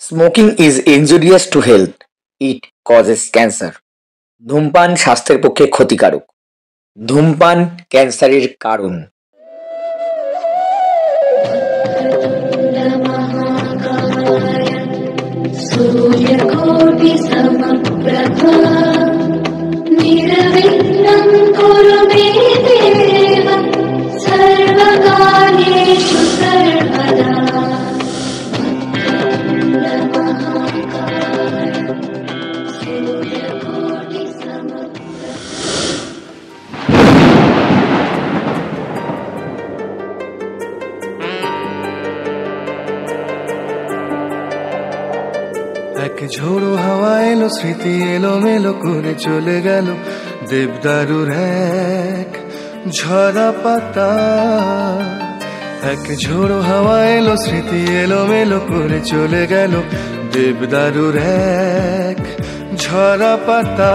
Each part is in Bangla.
Smoking is injurious to health. It causes cancer. ধূমপান স্বাস্থ্যের পক্ষে ক্ষতিকারক। ধূমপান ক্যান্সারের কারণ। सूर्यकोटिसमप्रभा निर्विघ्नं कुरु मे देव सर्वकार्येषु सर्वदा। এক ঝোড়ো হাওয়া এলো, স্মৃতি এলো মেলো করে চলে গেল দেবদারুর এক ঝরা পাতা। এক ঝোড়ো হাওয়া এলো, স্মৃতি এলো মেলো করে চলে গেল দেবদারুর এক ঝরা পাতা।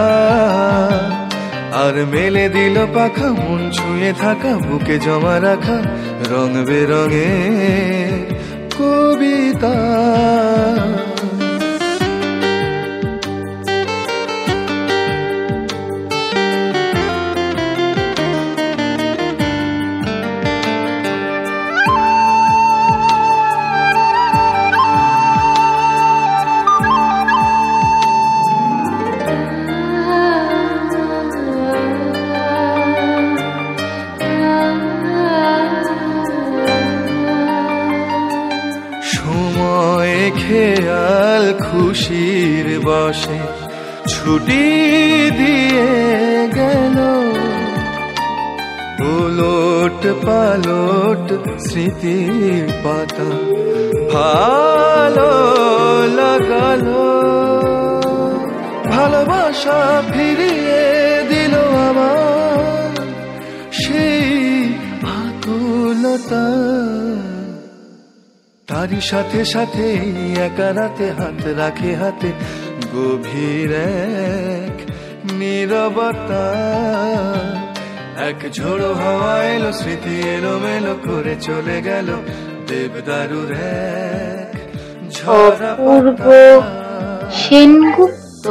আর মেলে দিল পাখা মন ছুঁয়ে থাকা, বুকে জমা রাখা রং বেরঙের কবিতা। খেয়াল খুশির বসে ছুটি দিয়ে গেল, উলট পালট স্মৃতির পাতা ভালো লাগালো। ভালোবাসা ফিরিয়ে দিল আবার সেই আকুলতা। তারই সাথে সাথে একা রাতে হাত রাখে হাতে গভীর এক নীরবতা। এক ঝোড়ো হাওয়া এলো, স্মৃতি এলো মেলো করে চলে গেল দেবদারুর এক ঝরা পাতা। সেনগুপ্ত।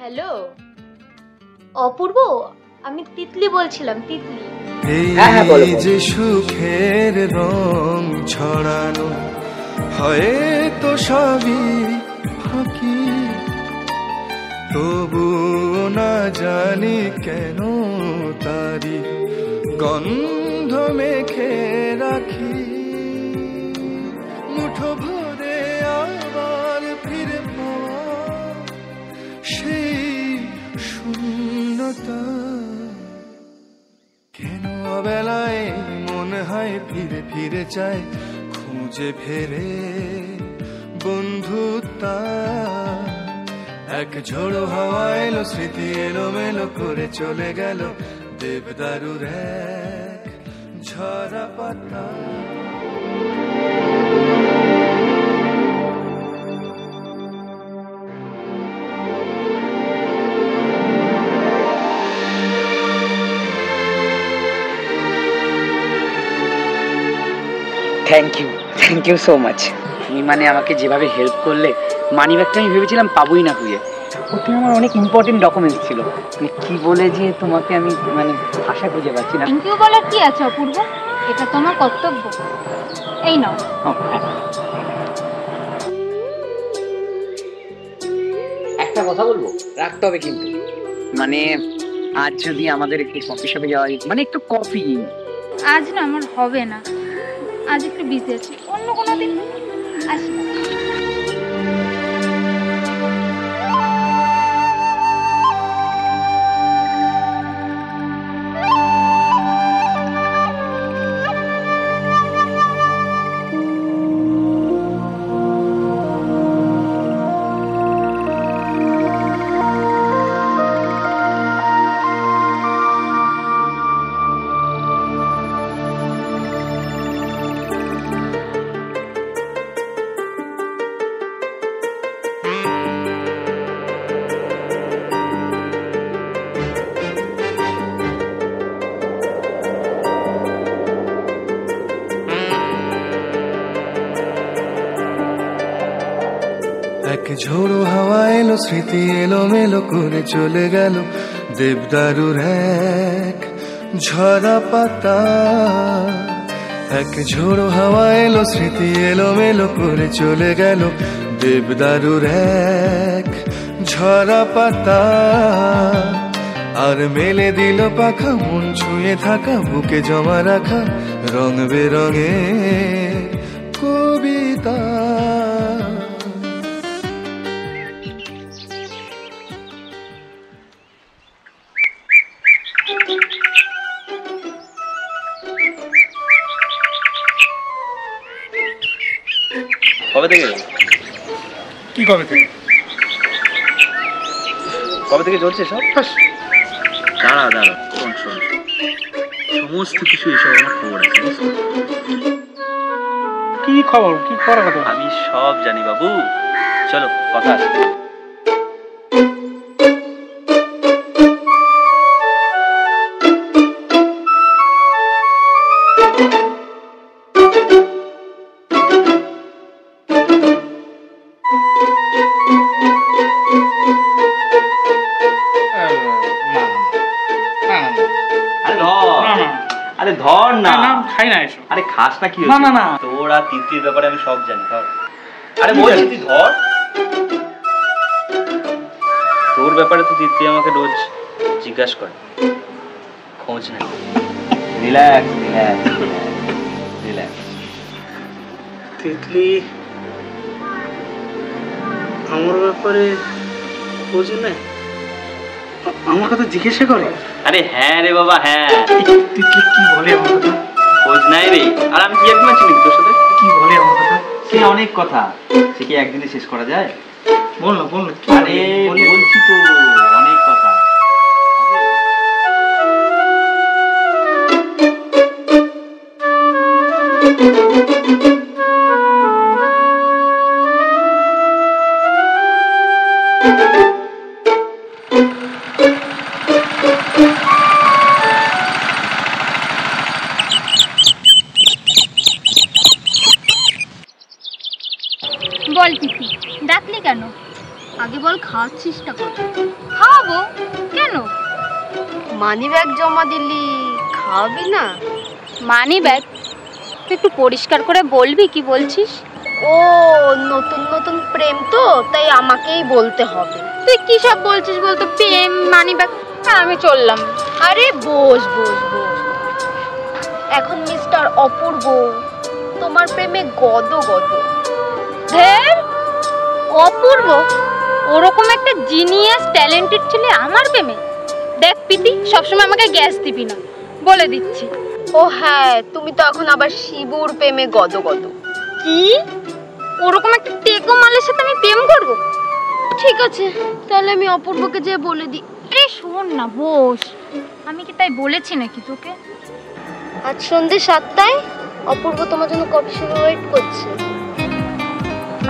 হ্যালো অপূর্ব, আমি তিতলি বলছিলাম। তিতলি এই যে সুখের রং ছড়ানো, হয়তো সবই ফাঁকি, তবু না জানি কেন তারি গন্ধ মেখে রাখি। মুঠো ভরে আবার ফিরে পাওয়া সেই শূন্যতা। কেন বেলায় মনে হয় ফিরে ফিরে চায়, খুঁজে ফেরে বন্ধুতা। এক ঝোড়ো হাওয়া এলো, স্মৃতি এলো মেলো করে চলে গেল দেবদারুর এক ঝরা পাতা। Thank you so much. তুমি মানে আমাকে যেভাবে হেল্প করলে, মানি ব্যাগটা আমি ভেবেছিলাম পাবোই না খুঁজে। ওতে আমার অনেক ইম্পর্টেন্ট ডকুমেন্টস ছিল। মানে কি বলে যে তোমাকে আমি মানে ভাষা খুঁজে পাচ্ছি না। থ্যাংক ইউ বলার কি আছে অপূর্ব, এটা তোমার কর্তব্য। এই নাও। একটা কথা বলবো, রাখতে হবে কিন্তু। মানে আজ যদি আমাদের একটু কফি শপে যাওয়া যেত, মানে একটু কফি। আজ না, আমার হবে না, আজ একটু বিজি আছি, অন্য কোনো দিন আসি। ঝোড়ো হাওয়া এলো, স্মৃতি এলো মেলো করে চলে গেল দেবদারুর এক ঝরা পাতা। এক ঝোড়ো হাওয়া এলো, স্মৃতি এলো মেলো করে চলে গেল দেবদারুর এক ঝরা পাতা। আর মেলে দিল পাখা মন ছুঁয়ে থাকা, বুকে জমা রাখা রং বেরঙের কবিতা। কবে থেকে? কি কবে থেকে? কবে থেকে চলছে সব? দাঁড়া দাঁড়া, শোন শোন, সমস্ত কিছু এসব আমার খবর আছে। কি খবর? কি করার কথা? আমি সব জানি বাবু, চলো কথা আছে। আরে ধর না, খাই না এসব। আরে খাস না কি? না না না, তোর আর তিতলির ব্যাপারে আমি সব জানি। ধর, আরে বলছি তুই ধর। তোর ব্যাপারে তো তিতলি আমাকে রোজ জিজ্ঞাসা করে, খোঁজ নেই। Relax relax relax. তিতলি আমার ব্যাপারে খোঁজ নেয়, আমার কথা জিজ্ঞাসা করে? আরে হ্যাঁ রে বাবা, হ্যাঁ। তিতলি কি বলে আমার কথা? খোঁজ নাই রে। আর আমি কি একদম আছি নাকি তোর সাথে? কি বলে আমার কথা? সে অনেক কথা, সে কি একদিনে শেষ করা যায়? বল না বল না। আরে বলছি তো, অনেক কথা। বল পিপি, ডাকলি কেন? আগে বল খাওয়াচ্ছিসটা কত? খাওয়াবো কেন? মানি ব্যাগ জমা দিলি, খাওয়াবি না? Money bag? তুই একটু পরিষ্কার করে বলবি কি বলছিস? ও নতুন নতুন প্রেম তো, তাই আমাকেই বলতে হবে। তুই কি সব বলছিস বলতো? প্রেম, মানি ব্যাগ? হ্যাঁ আমি চললাম। আরে বস বস বস। এখন মিস্টার অপূর্ব তোমার প্রেমে গদ গদ। ধের, অপূর্ব ওরকম একটা জিনিয়াস ট্যালেন্টেড ছেলে আমার প্রেমে? দেখ পিতি, সবসময় আমাকে গ্যাস দিবি না, বলে দিচ্ছি। ও হ্যাঁ, তুমি তো এখন আবার শিবুর প্রেমে গদ গদ। কি? ওরকম একটা টেকো মালের সাথে আমি প্রেম করব? ঠিক আছে, তাহলে আমি অপূর্বকে যেয়ে বলে দিই। আরে শোন না, বস। আমি কি তাই বলেছি নাকি তোকে? আজ সন্ধ্যে 7টায় অপূর্ব তোমার জন্য কফি শপে ওয়েট করছে।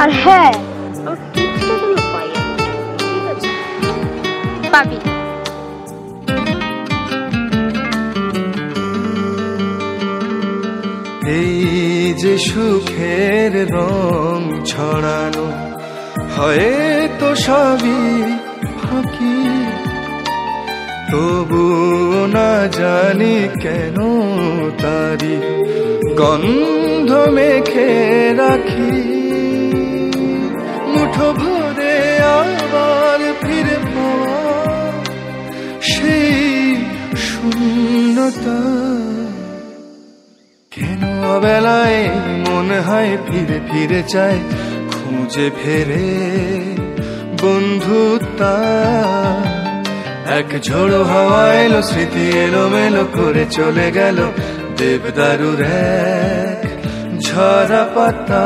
আর হ্যাঁ, আমার টিপসটা যেন পাই। ঠিক আছে, পাবি। এই যে সুখের রং ছড়ানো, হয়তো সবই ফাঁকি, তবুও না জানি কেন তারি গন্ধ মেখে রাখি। মুঠো ভরে আবার ফিরে পাওয়া সেই শূন্যতা, কেন বেলায় মনে হয় ফিরে ফিরে চায়, খুঁজে ফেরে বন্ধুতা। এক ঝোড়ো হাওয়া এলো, স্মৃতি এলো মেলো করে চলে গেল দেবদারুর এক ঝরা পাতা।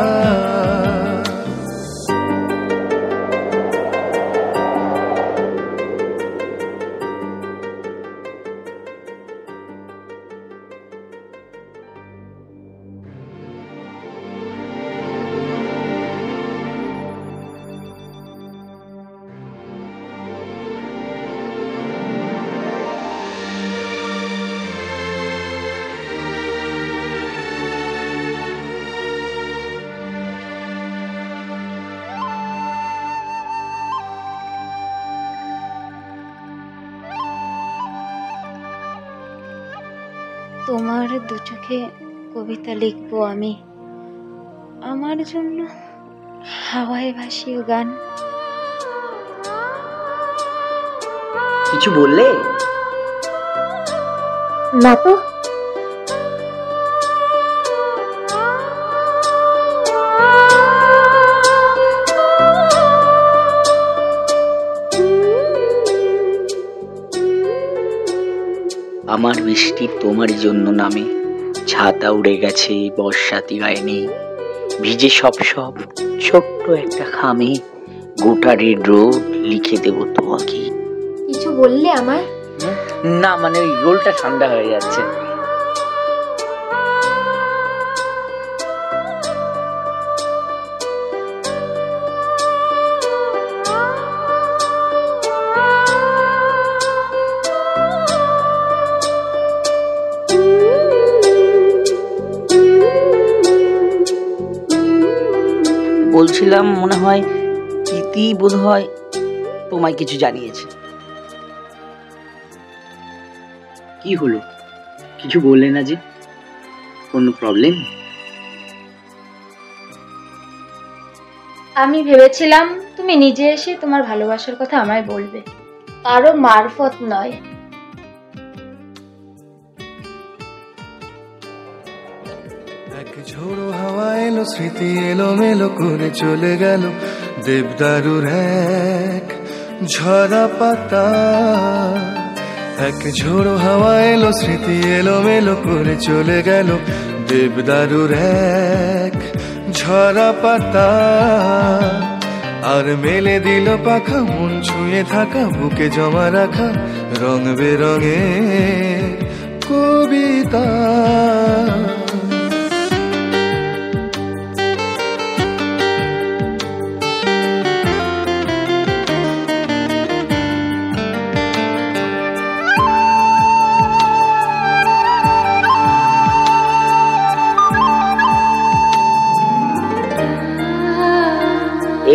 তোমার দু চোখে কবিতা লিখবো আমি, আমার জন্য হাওয়ায় ভাসিয়ে গান। কিছু বললে না তো। আমার বৃষ্টি তোমার জন্য নামে, ছাতা উড়ে গেছে বর্ষাতি গায়ে নেই, ভিজে সব সব ছোট্ট একটা খামে, গোটা রেড রোড লিখে দেবো তোমাকে। কিছু বললে আমায়? না মানে ওই রোলটা ঠান্ডা হয়ে যাচ্ছে। বলছিলাম মনে হয় প্রীতি বোধ হয় তোমায় কিছু জানিয়েছে। কি হলো, কিছু বললে না যে? কোনো প্রবলেম? আমি ভেবেছিলাম তুমি নিজে এসে তোমার ভালোবাসার কথা আমায় বলবে, কারো মারফত নয়। এক ঝোড়ো হাওয়া এলো, স্মৃতি এলো মেলো করে চলে গেল দেবদারুর এক ঝরা পাতা। এক ঝোড়ো হাওয়া এলো, স্মৃতি এলো মেলো করে চলে গেল দেবদারুর এক ঝরা পাতা। আর মেলে দিল পাখা মন ছুঁয়ে থাকা, বুকে জমা রাখা রং বেরঙের কবিতা।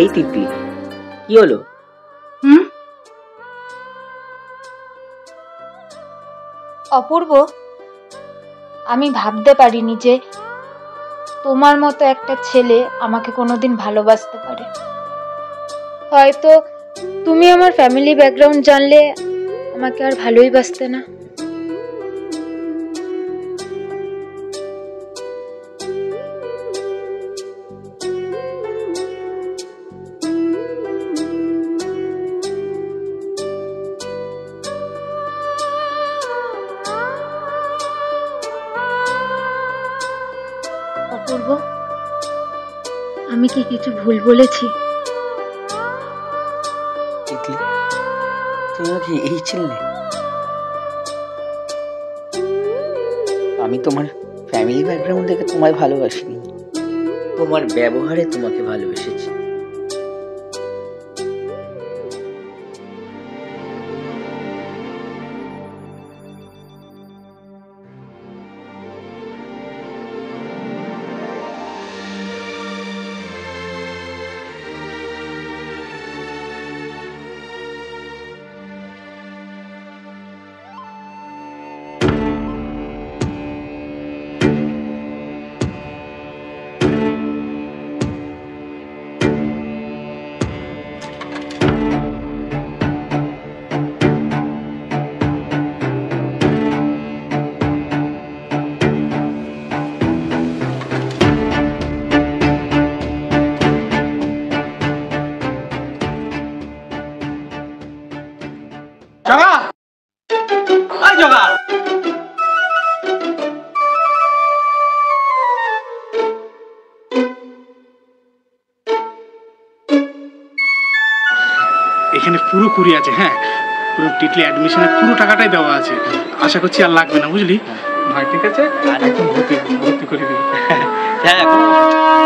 এই তিতলি, কি হলো? অপূর্ব, আমি ভাবতে পারিনি যে তোমার মতো একটা ছেলে আমাকে কোনোদিন ভালোবাসতে পারে। হয়তো তুমি আমার ফ্যামিলি ব্যাকগ্রাউন্ড জানলে আমাকে আর ভালোই বাসতে না। অপূর্ব, আমি কি কিছু ভুল বলেছি? তিতলি, তুমি কি এই ছিলে? আমি তোমার ফ্যামিলি ব্যাকগ্রাউন্ড দেখে তোমায় ভালোবাসিনি, তোমার ব্যবহারে তোমাকে ভালোবেসেছি। জগা, আয় জগা। এখানে পুরো কুড়ি আছে, হ্যাঁ পুরো টিটলি অ্যাডমিশনের পুরো টাকাটাই দেওয়া আছে। আশা করছি আর লাগবে না, বুঝলি ভাই? ঠিক আছে, আর একদম ভর্তি করে দিবি। হ্যাঁ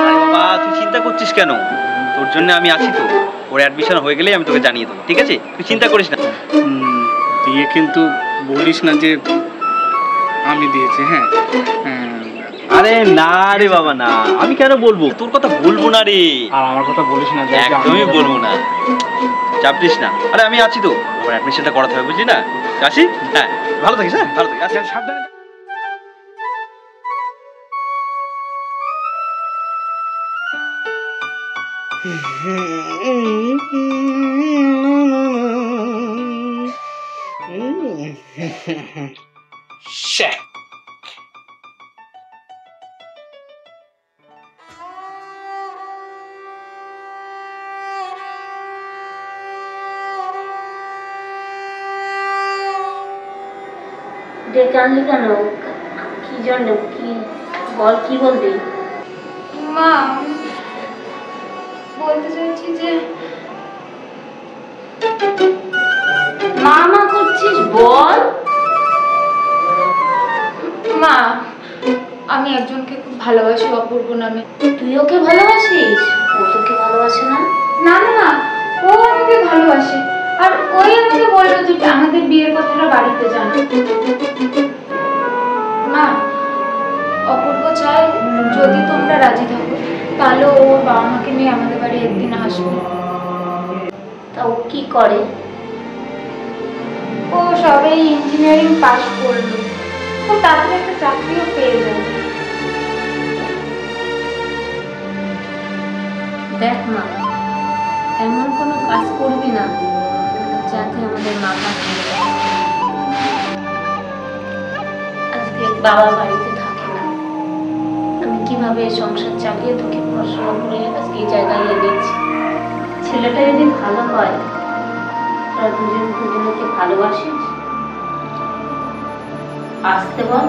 আরে বাবা, তুই চিন্তা করছিস কেন? তোর জন্য আমি আছি তো। ওর অ্যাডমিশন হয়ে গেলেই আমি তোকে জানিয়ে দেবো, ঠিক আছে? তুই চিন্তা করিস না। দিয়ে কিন্তু বলিস না যে আমি দিয়েছি। হ্যাঁ আরে না রে বাবা, না, আমি কেন বলবো? তোর কথা বলবো না রে। আর আমার কথা বলিস না, একদমই বলবো না, চাপ দিস না। আরে আমি আছি তো, আমার অ্যাডমিশনটা করাতে হবে, বুঝলি না? আসি, হ্যাঁ ভালো থাকিস, হ্যাঁ ভালো থাকিস, আচ্ছা সাবধানে। ডেকে আনলি কেন? কি জন্য? কি বল, কি বলবি? মা, বলতে চাইছি যে মা মা করছিস, বল। মা, আমি একজনকে খুব ভালোবাসি, অপূর্ব নামে। তুই ওকে ভালোবাসিস? ও তোকে ভালোবাসে না? না না না, ও আমাকে ভালোবাসে, আর ওই আমাকে বললো যে আমাদের বিয়ের কথাটা বাড়িতে জানো। মা, অপূর্ব চায় যদি তোমরা রাজি থাকো তাহলে ও বাবা মাকে নিয়ে আমাদের বাড়ি একদিন আসবে। তা ও কি করে? ও সবে ইঞ্জিনিয়ারিং পাশ করলো, ও তাড়াতাড়ি একটা চাকরিও পেয়ে যাবে। দেখ মা, এমন কোনো কাজ করবি না যাতে আমাদের মাথা ঘুরে যায়। আজকে বাবা বাড়িতে থাকে না, আমি কিভাবে সংসার চালিয়ে তোকে পড়াশোনা করে আজকে এই জায়গায় এনেছি। ছেলেটা যদি ভালো হয়, তোরা দুজন দুজনকে ভালোবাসিস, আসতে বল।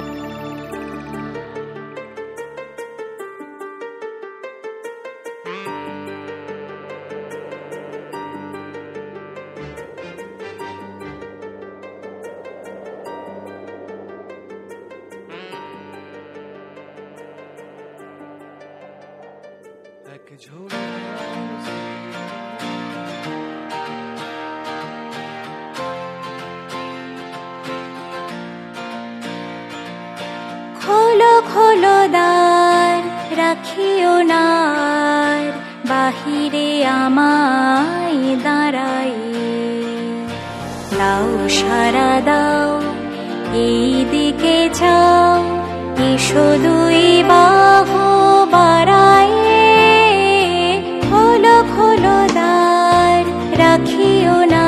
খোলো খোলো দ্বার, রাখিও না আর বাহিরে আমায় দাঁড়াই। লাও সারা দাও, এই দিকে যাও, এসো দুই বাহু বাড়াই। খোলো খোলো দ্বার, রাখিও না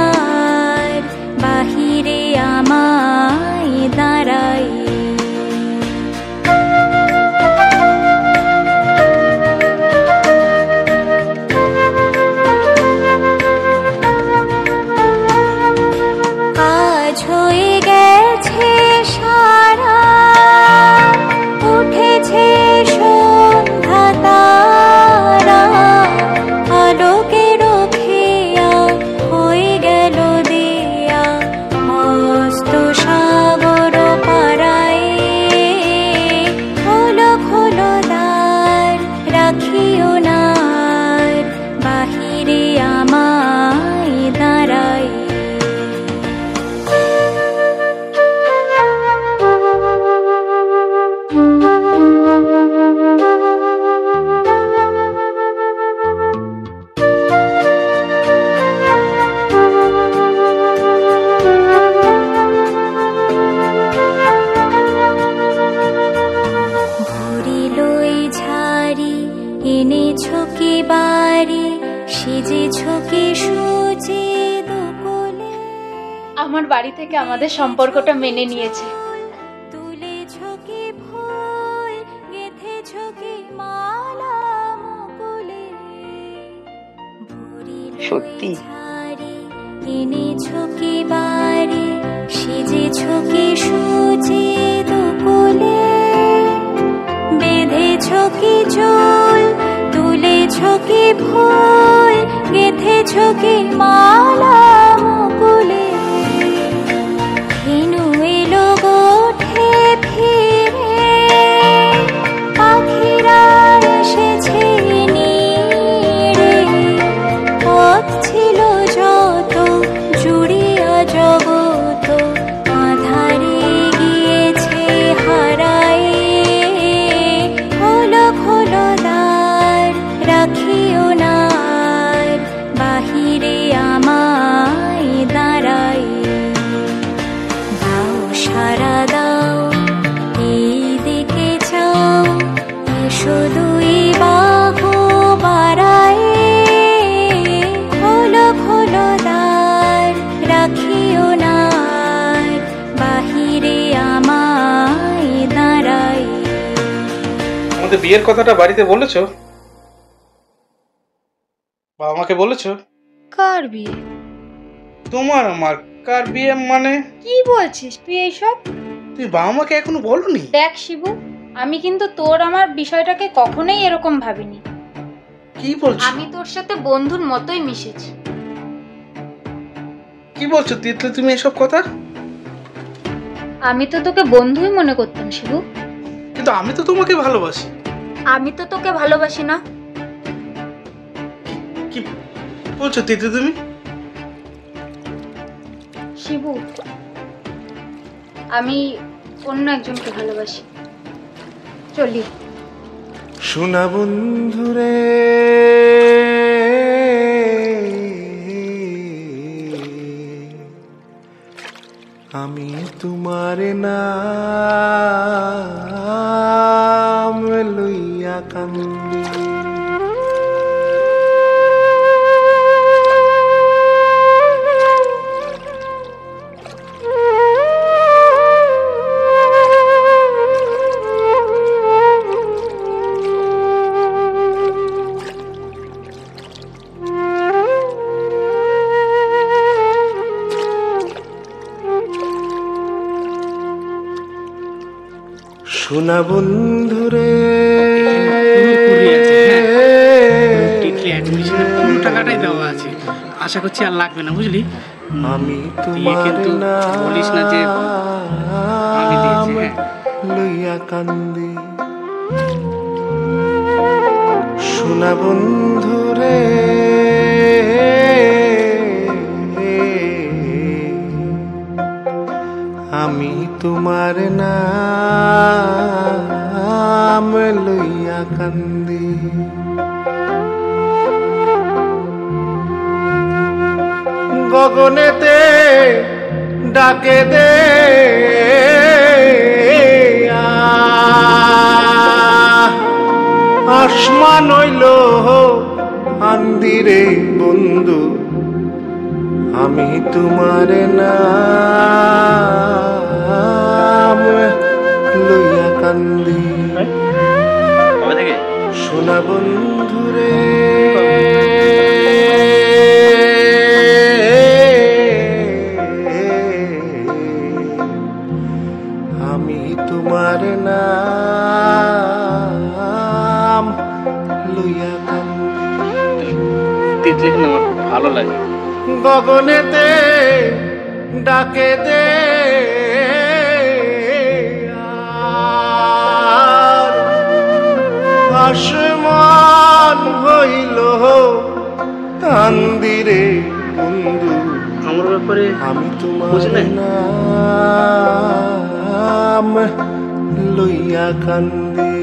আর বাহিরে আমায় দাঁড়াই। আমার বাড়ি থেকে আমাদের সম্পর্কটা মেনে নিয়েছে। সত্যি এনেছো কি বাড়ি, সেজেছো কি সুচি দুকুলে, বেঁধেছো কি চুল, তুলেছো কি ফুল, গেঁথেছো কি মালা মুকুলে। ধেনু এলো গোঠে ফিরে, পাখিরা এসেছে নিড়ে, পথ ছিল যত জুড়িয়া জগত, আধারে গিয়েছে হারায়। খোলো খোলো দ্বার, রাখিও না আর বাহিরে আমায় দাঁড়াই। দাও সারা দাও, এই দিকে যাও, এসো দুই বাহু বাড়ায়। বলতে বিয়ের কথাটা বাড়িতে বলেছো? বাবা মাকে বলেছো? কার বিয়ে? তোমার আমার। কার বিয়ে মানে? কি বলছিস তুই এইসব? তুই বাবা মাকে এখনো বলনি? দেখ শিবু, আমি কিন্তু তোর আমার বিষয়টাকে কখনোই এরকম ভাবিনি। কি বলছো? আমি তোর সাথে বন্ধুর মতোই মিশেছি। কি বলছো তিতলি তুমি এসব কথা? আমি তো তোকে বন্ধুই মনে করতাম শিবু। কিন্তু আমি তো তোমাকে ভালোবাসি। আমি তো তোকে ভালোবাসি না। কি বলছো তিতলি তুমি? শিবু, আমি অন্য একজনকে ভালোবাসি। চলি। শোনা বন্ধুরে আমি তোমার নাম লইয়া কান্দি। শোনা বন্ধুরে টিটলি অ্যাডমিশনের পুরো টাকাটাই দেওয়া আছে, আশা করছি আর লাগবে না, বুঝলি? আমি তুই তোমার কিন্তু বলিস না যে আমি দিয়েছি। হ্যাঁ, লইয়া কান্দি। শোনা বন্ধুরে আমি তোমার নাম লইয়া কান্দি। গগনেতে ডাকে দে আসমান হইল আন্দিরে বন্ধু আমি তোমার নাম লইয়া কান্দি। শোনা বন্ধুরে আমি তোমার নাম লইয়া কান্দি। তিতলি কিন্তু আমার খুব ভালো লাগে। গগনেতে ডাকে দে আসমান হইল আন্দিরে বন্ধু আমার ব্যাপারে আমি তোমার নাম লইয়া কান্দি।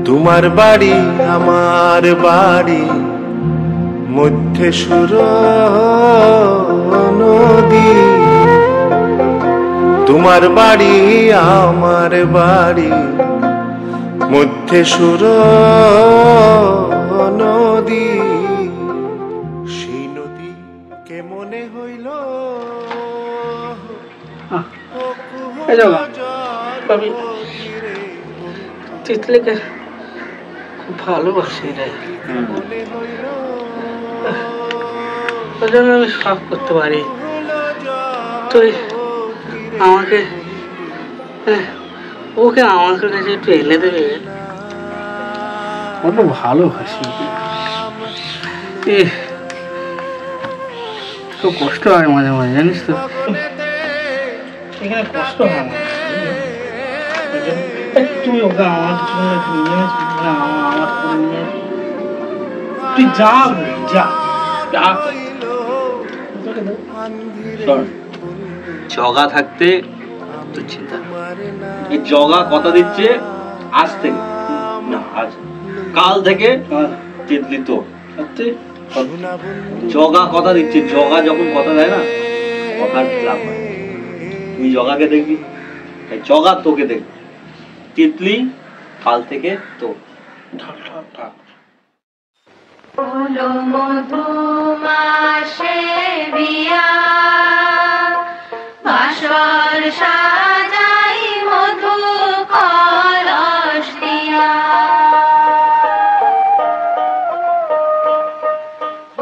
তোমার বাড়ি আমার বাড়ি মধ্যে সুর নদী। তোমার বাড়ি আমার বাড়ি মধ্যে সুর নদী। সেই নদী কে মনে হইল আমি তিতলিকে খুব ভালোবাসি রে, ওই জন্য আমি সব করতে পারি। তুই আমাকে ওকে আমার কাছে একটু এনে দেবে? অত ভালোবাসি, খুব কষ্ট হয় মাঝে মাঝে, জানিস তো? এখানে কষ্ট হয় আমার। তুই ওকে আমার নিয়ে তুই যা যা যা শোন, জগা থাকতে তোর চিন্তা নেই। এই জগা কথা দিচ্ছে আজ থেকে না, আজ কাল থেকে তিতলি তোর। জগা কথা দিচ্ছে, জগা যখন কথা দেয় না, কথার লাভ হয়। তুই জগাকে দেখবি, জগা তোকে দেখবি। তিতলি কাল থেকে তোর। মধুমাসে বিয়া বাসর সাজাই মধু কলস দিয়া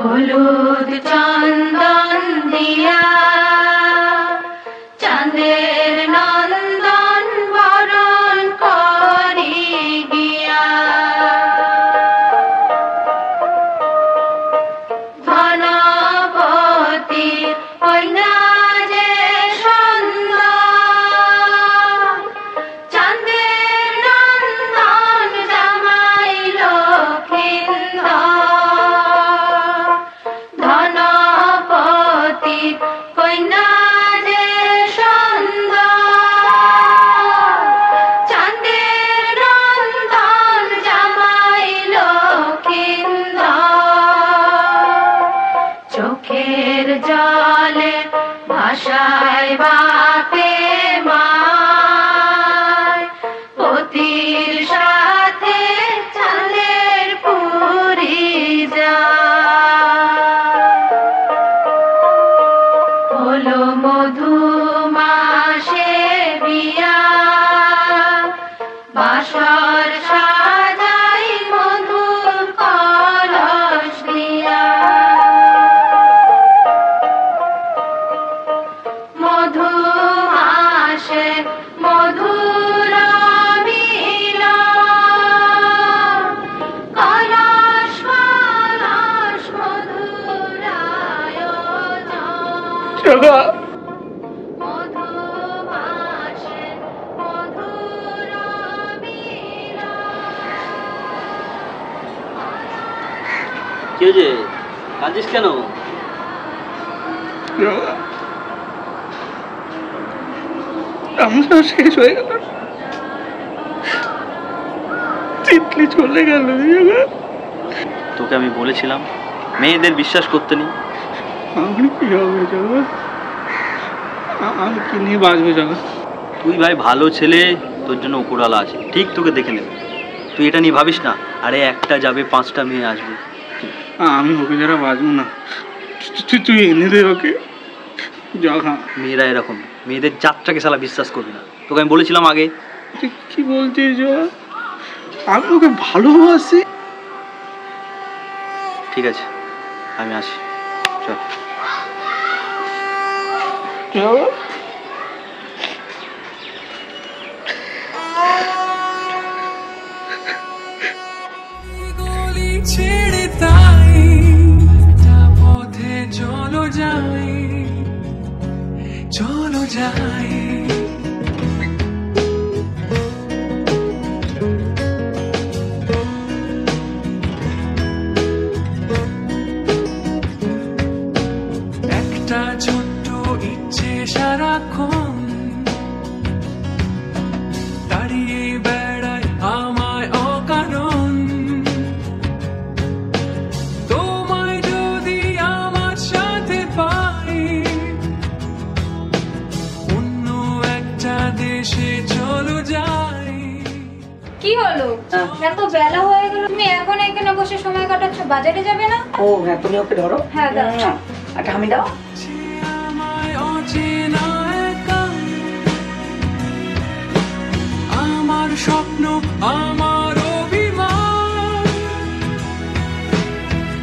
হলুদ চন্দন দিয়া চাঁদের নন্দন বরণ করি গিয়া ধনপতি কন্যা যে সুন্দর চাঁদের নন্দন জামাই লক্ষিন্দর ধনপতি কন্যা যে সুন্দর চাঁদের নন্দন জামাই লক্ষিন্দর চোখের জলে ভাষায় বাপে মায় পতির সাথে চাঁদের পুরি যায় হলো মধুমাসে বিয়া বাসর সাজাই মধুর কলস দিয়া মধুমাসে মধুর মিলন কলস কলস মধুর আয়োজন মধুমাসে মধুর কি হয়েছে, কাঁদিস কেন? আমার সব শেষ হয়ে গেল, তিতলি চলে গেল। তোকে আমি বলেছিলাম মেয়েদের বিশ্বাস করতে নেই। আমি কি হবে জগা? আমি কি নিয়ে বাঁচবো জগা? তুই ভাই ভালো ছেলে, তোর জন্য উপরওয়ালা আছে, ঠিক তোকে দেখে নেবে। তুই এটা নিয়ে ভাবিস না। আরে একটা যাবে, 5টা মেয়ে আসবে। আমি ওকে যারা বাঁচবো না, তুই এনে দে ওকে জগা। মেয়েরা এরকম, মেয়েদের যাত্রাকে সালা বিশ্বাস করবি না। তোকে আমি বলেছিলাম আগে। তুই কি বলছিস জগা? আমি ওকে ভালোবাসি। ঠিক আছে, আমি আসি, চল। জগা ছেড়ে তাই পথে চলো যাই, চলো যাই। একটা ছোট্ট ইচ্ছে সারাক্ষণ দাঁড়িয়ে বেড়ায় আমায় অকারণ। তোমায় যদি আমার সাথে পাই অন্য একটা দেশে চলো যাই। কি হলো? এত বেলা হয়ে গেল, তুমি এখন এখানে বসে সময় কাটাচ্ছ? বাজারে যাবে না? ও হ্যাঁ, তুমি ওকে ধরো। হ্যাঁ দাও। আচ্ছা আমি দাও। আমায় অচেনা একা, আমার স্বপ্ন আমার অভিমান,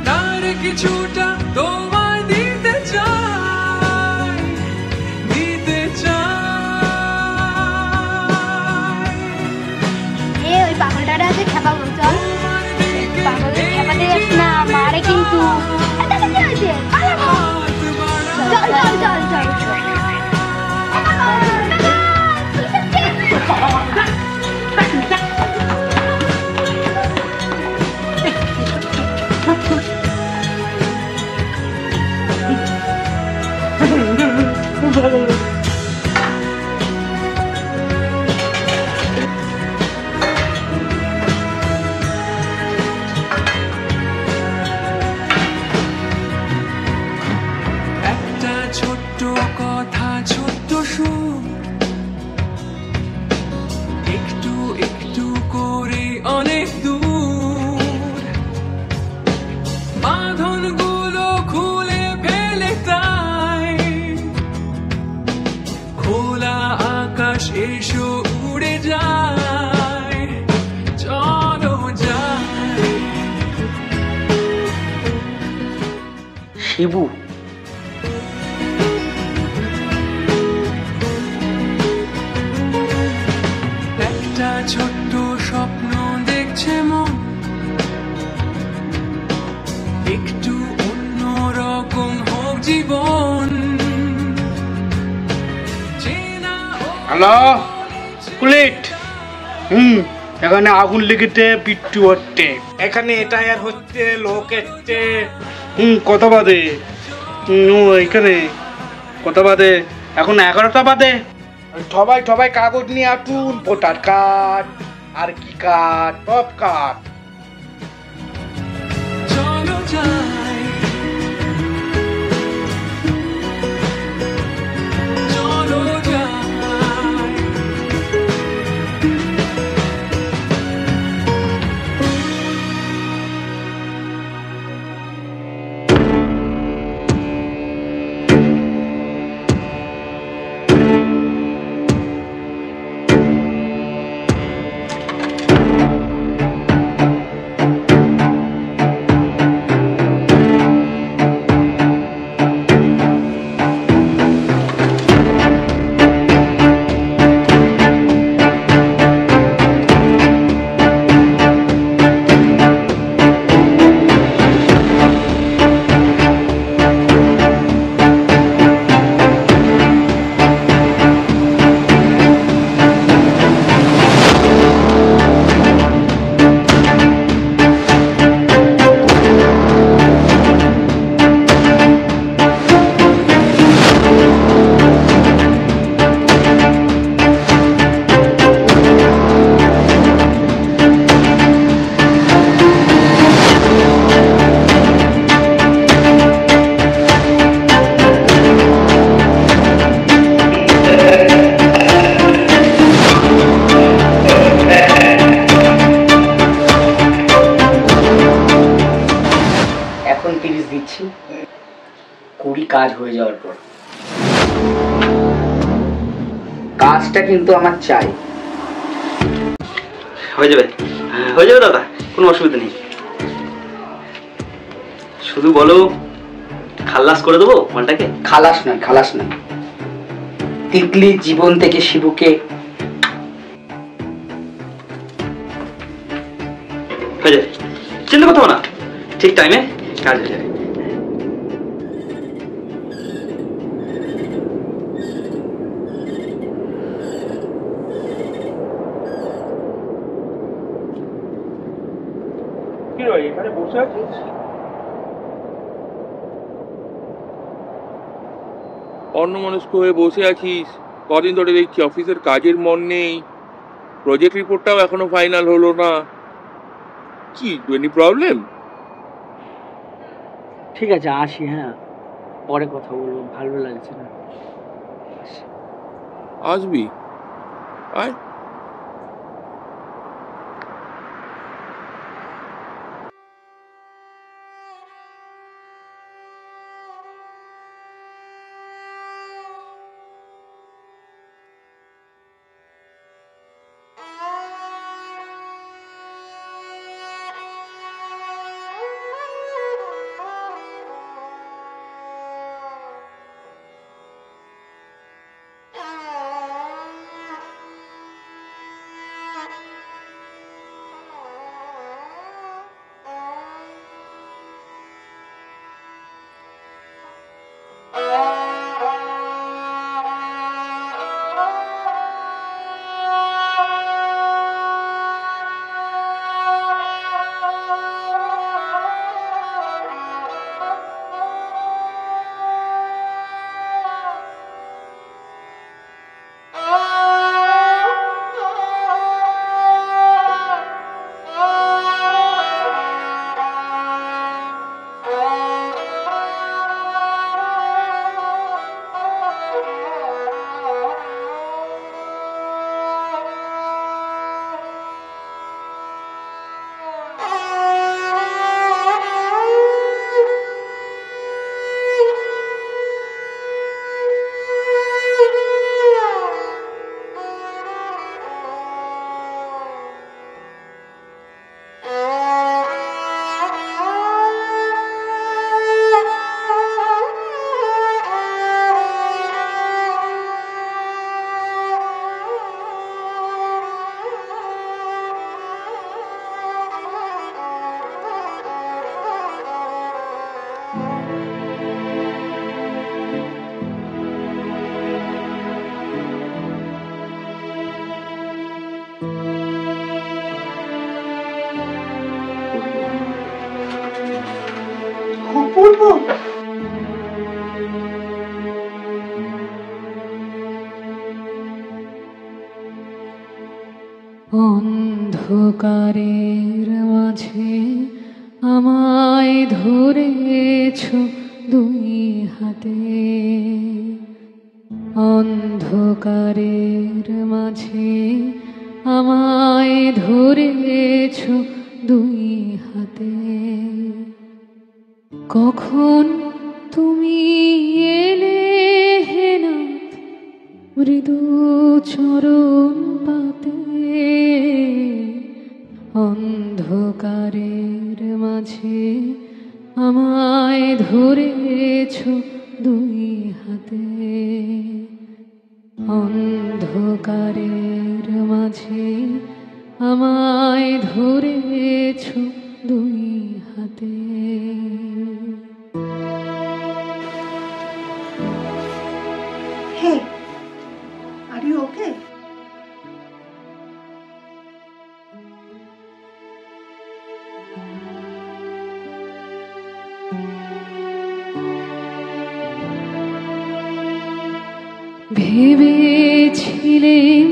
তার কিছুটা তোমায় দিতে চাই, দিতে চাই। ওই পাগলটারে আছে খেপাবো, চল পাগলের খেপাতে যাস না, মারে কিন্তু। চল চল চল চল শিবু? একটা ছোট্ট স্বপ্ন দেখছে মন, একটু অন্যরকম হোক জীবন। হ্যালো কুলিট। এখানে আগুন লেগেতে, পিট্টু হচ্ছে এখানে, এটাই আর হচ্ছে, লোক এসছে। কত বাদে? এখানে কত বাদে? এখন 11টা বাদে। সবাই সবাই কাগজ নিয়ে আসুন, ভোটার কার্ড আর কি কার্ড, সব কার্ড। চলো যাই, চলো যাই। এখন 30 দিচ্ছি, 20 কাজ হয়ে যাওয়ার পর। কাজটা কিন্তু আমার চাই। হয়ে যাবে, হয়ে যাবে দাদা, কোনো অসুবিধা নেই। শুধু বলো, খালাস করে দেবো মালটাকে। খালাস নয়, খালাস নয়, তিতলির জীবন থেকে শিবুকে। হয়ে যাবে, চিন্তা করতে হবে না, ঠিক টাইমে কাজ হয়ে যাবে। কি রে, এখানে বসে আছিস? অন্যমনস্ক হয়ে বসে আছিস, কদিন ধরে দেখছি অফিসের কাজের মন নেই, প্রজেক্ট রিপোর্টটাও এখনো ফাইনাল হলো না। কি এনি প্রবলেম? ঠিক আছে, আসি। হ্যাঁ, পরে কথা বলবো, ভালো লাগছে না। আসবি? আয়। অপূর্ব। অন্ধকারের মাঝে আমায় ধরেছ দুই হাতে, অন্ধকারের মাঝে আমায় ধরেছ দুই হাতে। কখন তুমি এলে হে নাথ মৃদু চরণ পাতে, অন্ধকারের মাঝে আমায় ধরেছ দুই হাতে, অন্ধকারের মাঝে আমায় ধরেছ দুই হাতে। Hey, are you okay? ভেবেছিলেন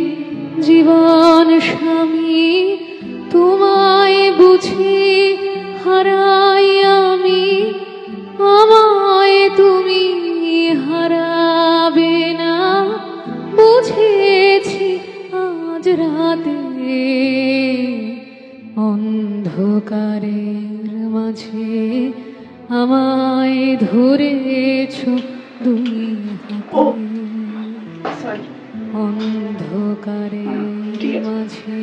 জীবন স্বামী তোমায় বুঝি হারাই আমি, আমায় তুমি হারাবে না বুঝেছি আজ রাতে, অন্ধকারের মাঝে আমায় ধরেছ দুই হাতে, অন্ধকারের মাঝে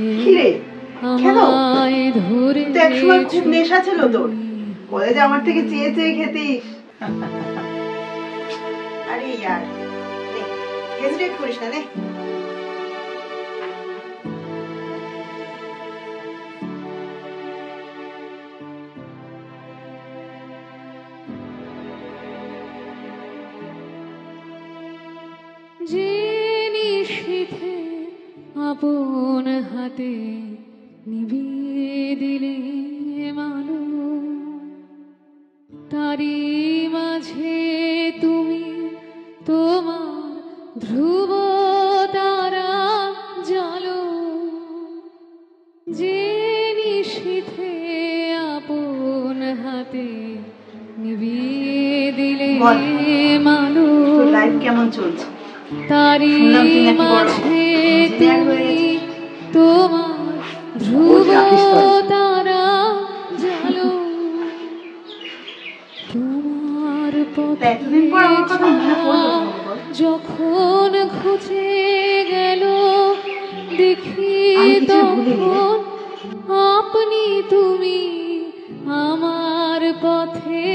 আমায় ধরেছ। একসময় খুব নেশা ছিল তোর, কলেজে আমার থেকে চেয়ে চেয়ে খেতিস। আরে ইয়ার হেজিটেট করিস না রে। যে নিশীথে আপন হাতে নিভিয়ে দিলে মানো, তারি মাঝে তুমি তোমার ধ্রুব তারা জালো, যে নিশীথে আপন হাতে নিভিয়ে দিলে মানো। লাইফ কেমন চলছে? তারি মাঝে তুমি তোমার ধ্রুব তারা জালো, তোমার পথে যখন খুঁজে গেল দেখি তখন আপনি তুমি আমার পথে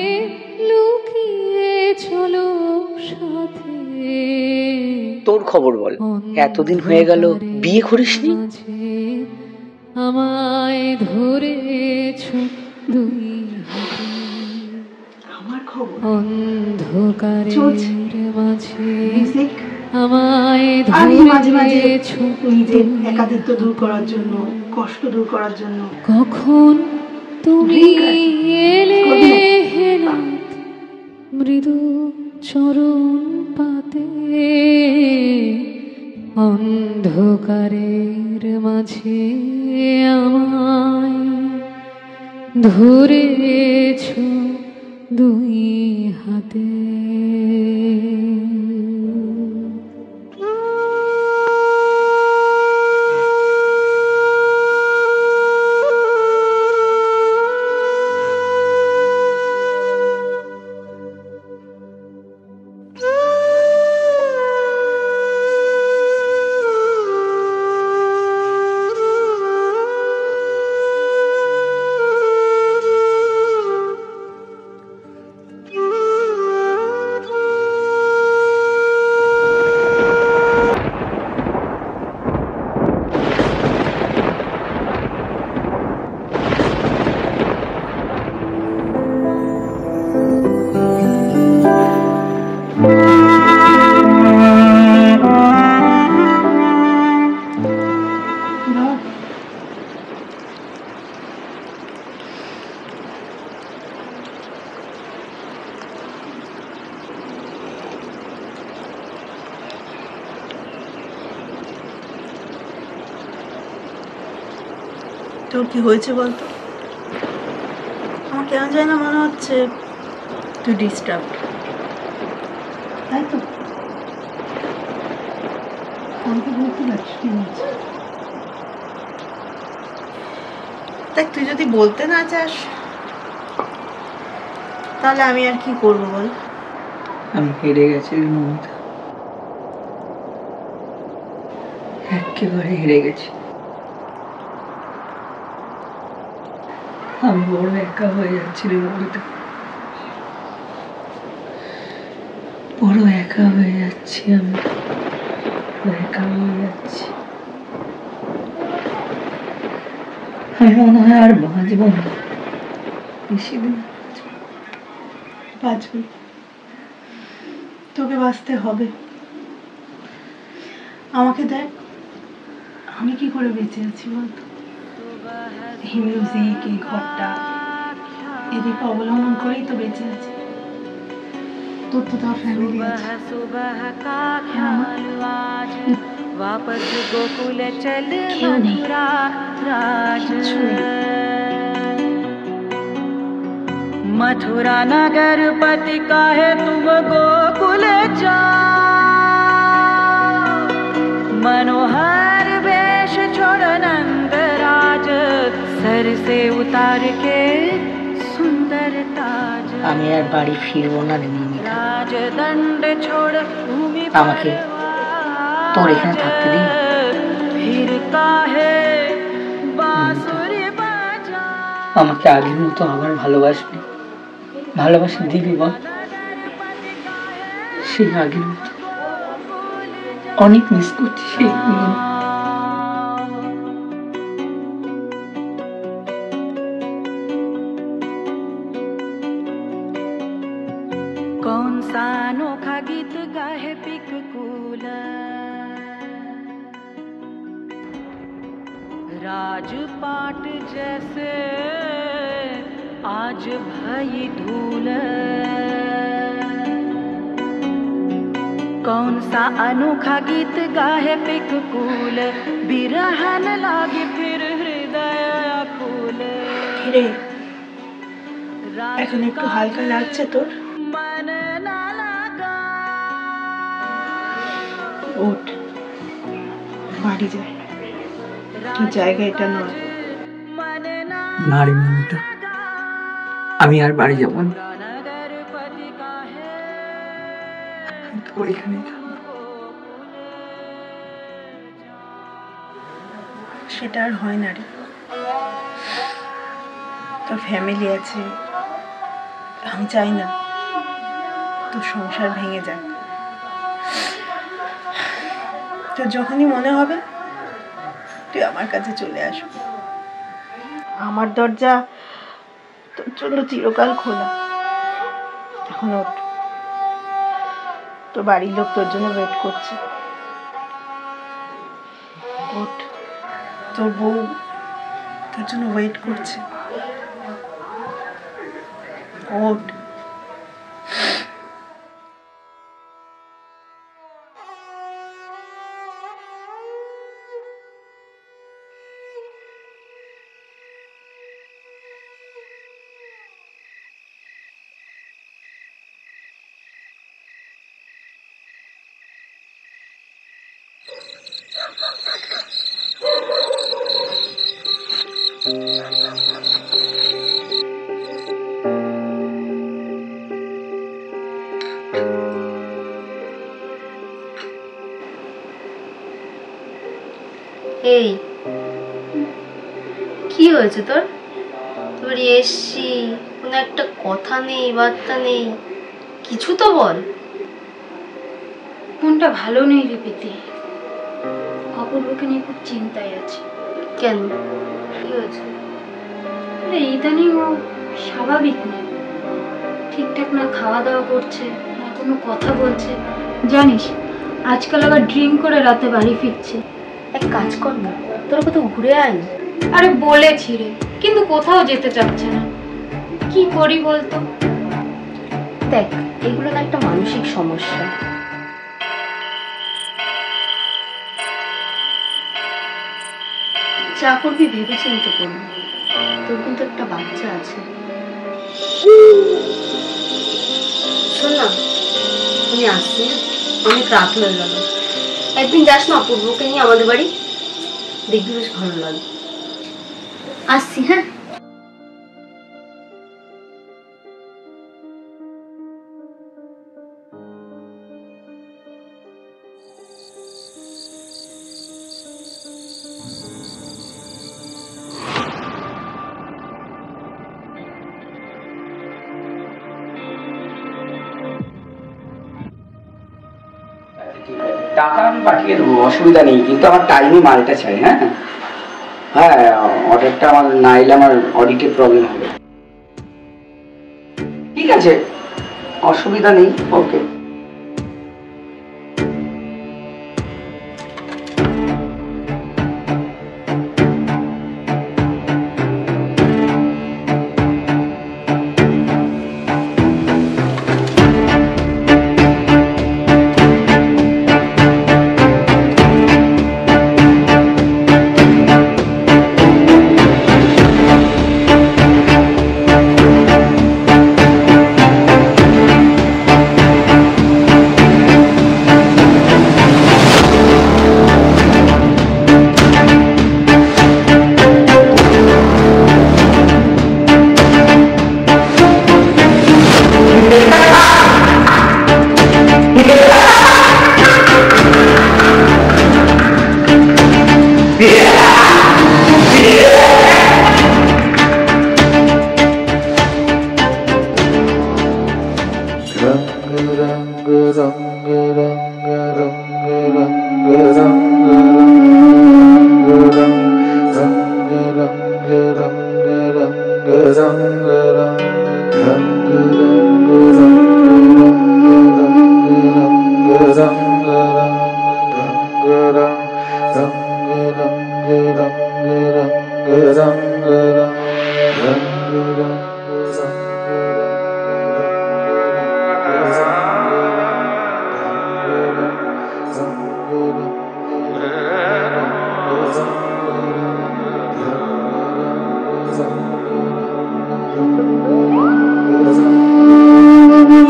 লুকিয়ে চলো সাথে। তোর খবর বল, এতদিন হয়ে গেল বিয়ে করিসনি? আমায় ধরেছ দুই হাতে, আমার খবর অন্ধকারের মাঝে আমায় ধরেছ নিজের একাকিত্ব দূর করার জন্য, কষ্ট দূর করার জন্য। কখন তুমি এলে হে নাথ মৃদু চরণ পাতে, অন্ধকারের মাঝে আমায় ধরেছ দুই হাতে। তোর কি হয়েছে বলতো? আমার কেন যায় না মনে হচ্ছে তুই ডিস্টার্ব, তাই তো? আমাকে বলতে পারিস কি হয়েছে? দেখ, তুই যদি বলতে না চাস তাহলে আমি আর কি করবো বল? আমি হেরে গেছি মমতা, একেবারে হেরে গেছি। আমি বড় একা হয়ে যাচ্ছি রে মমতা, বড় একা হয়ে যাচ্ছি। আমি একা হয়ে যাচ্ছি। আমি মনে হয় আর বাঁচবো না, বেশি দিন বাঁচবি, তোকে বাঁচতে হবে। আমাকে দেখ, আমি কি করে বেঁচে আছি বলতো? এই মিউজিক, এই ঘরটা, এদিকে অবলম্বন করেই তো বেঁচে আছি। তোর তো তার ফ্যামিলি আছে। वापस गोकुल चल मथुरा राज मथुरा नगर पति का है तुम गोकुल जाओ मनोहर वेश छोड़ नंद राज सर से उतार के सुंदर ताज আমি আর বাড়ি ফিরবো না রে মমিতা, राजदंड छोड़ भूमि আমাকে তোর এখানে থাকতে দিন। আমাকে আগের মতো আবার ভালোবাসবি, ভালোবাসা দিবি বল? সেই আগের মতো অনেক মিস করছি সেই দিন। कौन सा अनोखा गीत गाहे पिक कूला राजपाट जैसे आज भई धूल कौन सा अनोखा गीत गाहे पिक कूल बिरहन लागे फिर हृदय आकुल রে, এখন একটু হালকা লাগছে তোর? ওঠ, বাড়ি যায়, তোর জায়গা এটা নয়। না রে মমিতা, আমি আর বাড়ি যাবো না, তোর এখানে সেটা আর হয় না রে। তোর ফ্যামিলি আছে, আমি চাই না তোর সংসার ভেঙে যাক। তোর যখনই মনে হবে তুই আমার কাছে চলে আসবি, আমার দরজা তোর জন্য চিরকাল খোলা। এখন ওঠ, তোর বাড়ির লোক তোর জন্য ওয়েট করছে। ওঠ, তোর বউ তোর জন্য ওয়েট করছে। ওঠ। এই কি হয়েছে তোর? তোর এসছি, কোনো একটা কথা নেই, বার্তা নেই, কিছু তো বল। মনটা ভালো নেই রে পেতে, অপূর্বকে নিয়ে খুব চিন্তায় আছে। কেন, কি হয়েছে? আরে ইদানিং ও স্বাভাবিক নেই, ঠিকঠাক না খাওয়া দাওয়া করছে, না কোনো কথা বলছে। জানিস আজকাল আবার ড্রিঙ্ক করে রাতে বাড়ি ফিরছে। এক কাজ কর না, তোর কোথাও ঘুরে আয়। আরে বলেছি রে, কিন্তু কোথাও যেতে চাচ্ছে না। কি করি বলতো? দেখ, এগুলো না একটা মানসিক সমস্যা। যা করবি ভেবে চিন্তে করবি, তোর কিন্তু একটা বাচ্চা আছে। শোন না, আমি আসছি, অনেক রাত হয়ে গেল। একদিন যাস না অপূর্বকে নিয়ে আমাদের বাড়ি, দেখবি বেশ ভালো লাগবে। আসছি, হ্যাঁ। টাকা আমি পাঠিয়ে দেবো, অসুবিধা নেই, কিন্তু আমার টাইমে মালটা চাই। হ্যাঁ হ্যাঁ, অর্ডারটা আমার না এলে আমার অডিটের প্রবলেম হবে। ঠিক আছে, অসুবিধা নেই। ওকে।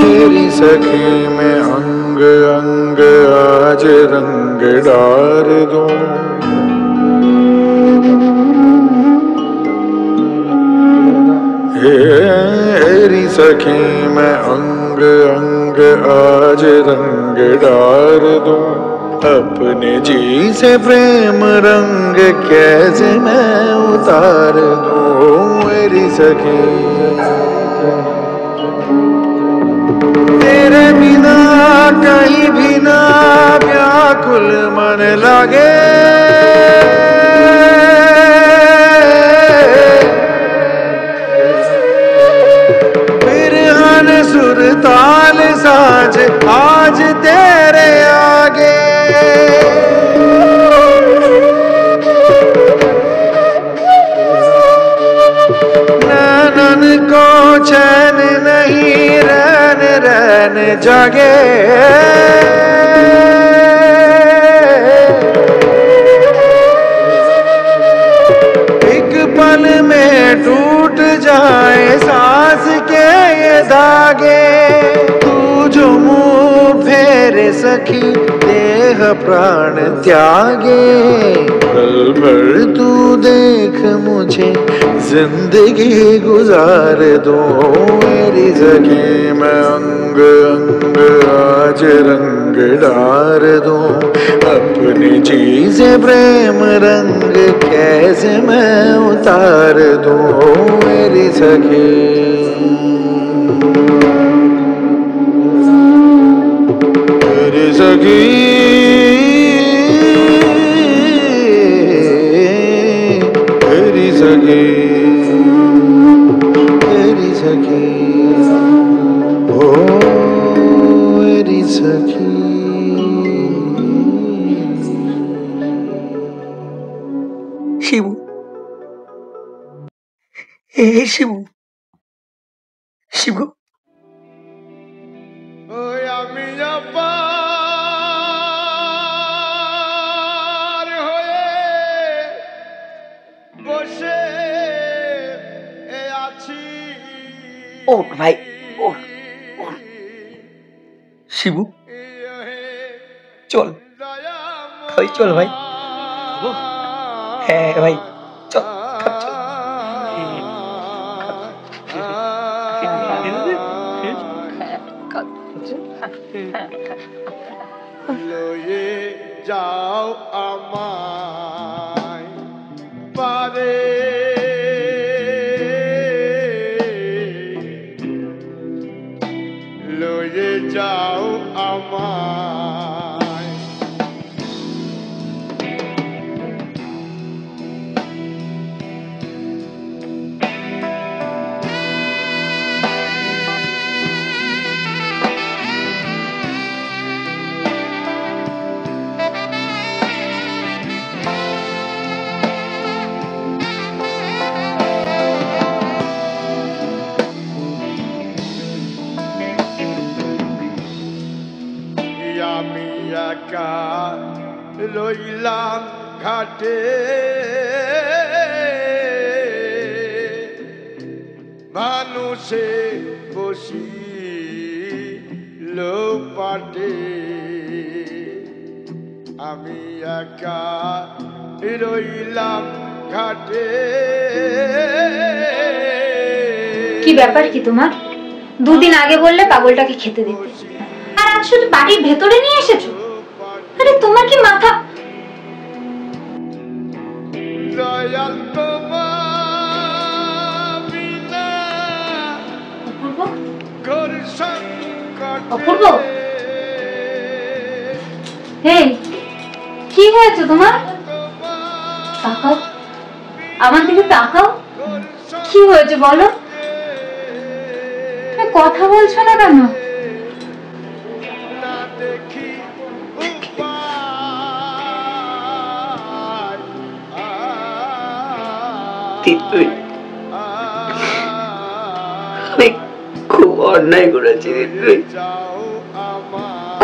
तेरी सखी में अंग अंग आज रंग डार दूं, तेरी सखी में अंग अंग आज रंग डार दूं, अपने जी से प्रेम रंग कैसे मैं उतार दूं। मेरी सखी तेरे बिना कहीं भी ना व्याकुल मन लगे, बिरहन सुर ताल साज आज तेरे आगे, नैनन को चैन नहीं रैन रैन जागे, एक पल में टूट जाए सांस के ये धागे, तू जो मुंह फेरे सखी देह प्राण त्यागे, पल भर तू देख मुझे जिंदगी गुजार दो। मेरी सखी मैं अंग अंग आज रंग डार दूं, अपने जी से प्रेम रंग कैसे मैं उतार दूं। मेरी सखी मेरी सखी मेरी सखी मेरी सखी ओ मेरी सखी। শিবু, হে শিবু, শিবু আমি পার হয়ে ওঠ ভাই, ওঠ। শিবু চল ভাই, চল ভাই। হ্যাঁ ভাই চল, চল। লয়ে যাও আমায় পারে, লয়ে যাও আমায়। আমি একা রইলাম ঘাটে, মানুষে বসি লোপাটে, আমি একা রইলাম ঘাটে। কি ব্যাপার কি তোমার? দুদিন আগে বললে পাগলটাকে খেতে দিতে, আর আজ শুধু বাড়ির ভেতরে নিয়ে এসেছো। আরে তোমার কি মাথা? দয়াল তোমার বিনা অপূর্ব, ঘর সংকট। অপূর্ব, এই কি হয়েছে তোমার? তাকাও, আমার দিকে তাকাও। কি হয়েছে বলো? কথা বলছো না কেন? আমি খুব অন্যায় করেছি,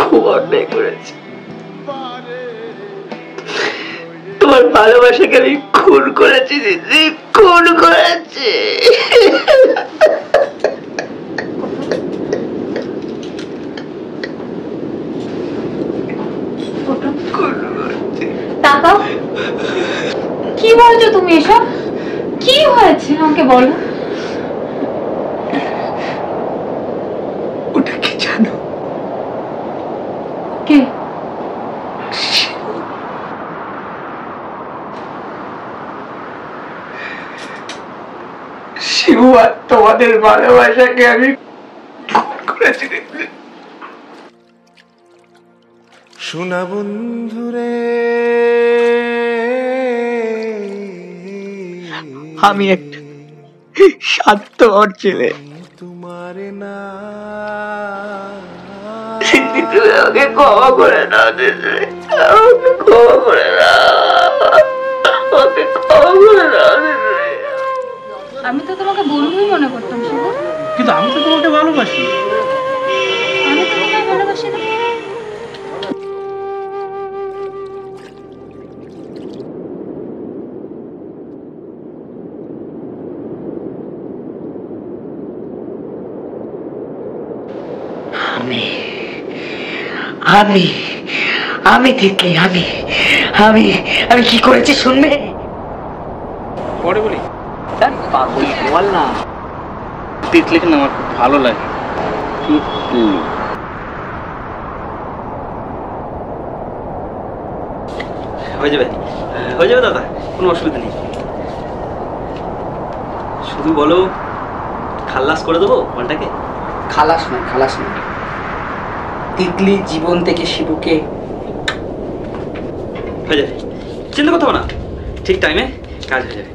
খুব অন্যায় করেছি। তোমার ভালোবাসাকে আমি খুন করেছি দিদি, খুন করেছি। তাকাও, কি বলছো তুমি এসব? কি হয়েছে আমাকে বলো। ওটা কি জানো? কে? শিবু, আর তোমাদের ভালোবাসাকে আমি খুন করেছি। শোনা বন্ধুরে, আমি একটা স্বার্থপর ছেলে। তোমার না তুমি আমাকে ক্ষমা করে দাও দিদি, আমাকে ক্ষমা করে দাও, আমাকে ক্ষমা করে দাও দিদি। আমি তো তোমাকে বন্ধুই মনে করতাম শিবু, কিন্তু আমি তো তোমাকে ভালোবাসি। আমি তো তোমায় ভালোবাসি না। আমি আমি তিতলি, আমি আমি আমি কি করেছি শুনবে? পরে বলি। পাগল বল না। তিতলিকে না আমার খুব ভালো লাগে। হয়ে যাবে, হয়ে যাবে দাদা, কোনো অসুবিধা নেই। শুধু বলো খালাস করে দেবো মালটাকে। খালাস নয়, খালাস নয়। তিতলি জীবন থেকে শিবুকে হয়ে যাবে, চিন্তা করতে হবে না, ঠিক টাইমে কাজ হয়ে যাবে।